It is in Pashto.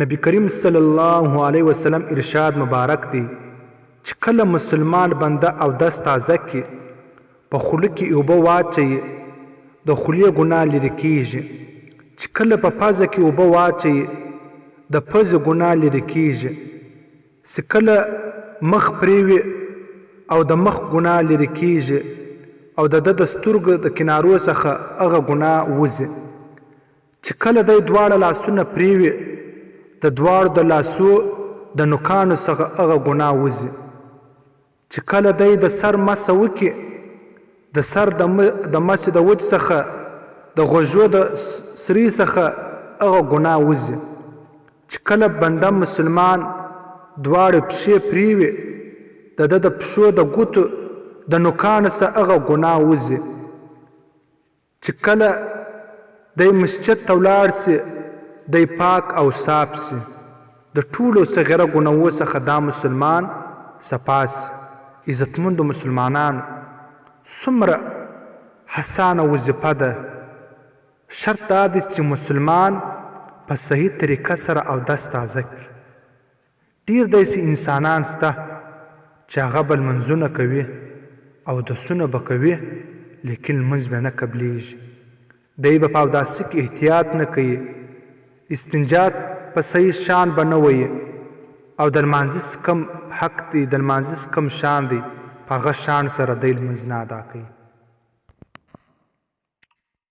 नबी करीम सल्लल्लाहु अलैहि वसल्लम इरशाद मुबारक दी چې کله مسلمان بنده اودس تازه کړي په خوله کې اوبه واچوي د خولې ګناه لرې کیږي چې کله په پزه کې اوبه واچوي د پزې ګناه لرې کیږي چې کله مخ پریوي او د مخ ګناه لرې کیږي او د د سترګو د کنارو څخه هغه ګناه وځي چې کله دی دواړه لاسونه پریوي د دواړو د لاسو د نوکانو څخه هغه ګناه وځي چې کله دی د سر مسه وکړي د سر د مسې د وچ څخه د غوږو د سري څخه هغه ګناه وځي چې کله بنده مسلمان دواړه پښې پریوي د د پښو د ګوتو د نوکانو څخه هغه ګناه وځي چې کله دی مسجد ته ولاړ سي دی پاک او صاف سي د ټولو صغیره ګناهو څخه دا مسلمان صفا سي عزتمندو مسلمانانو څومره حسانه وظیفه ده شرط دا دی چې مسلمان په صحیح طریقه سره اودس تازه کړي ډېر داسې انسانان شته چې هغه به لمونځونه کوي اودسونه به کوي لیکن لمونځ به نه قبلیږي دی به په اوداسه کې احتیاط نه کوي استنجا په صحیح شان به نه وایي او د لمانځه کم حق دی د لمانځه کم شان دی په هغه شان سره دی لمونځ نه ادا کوي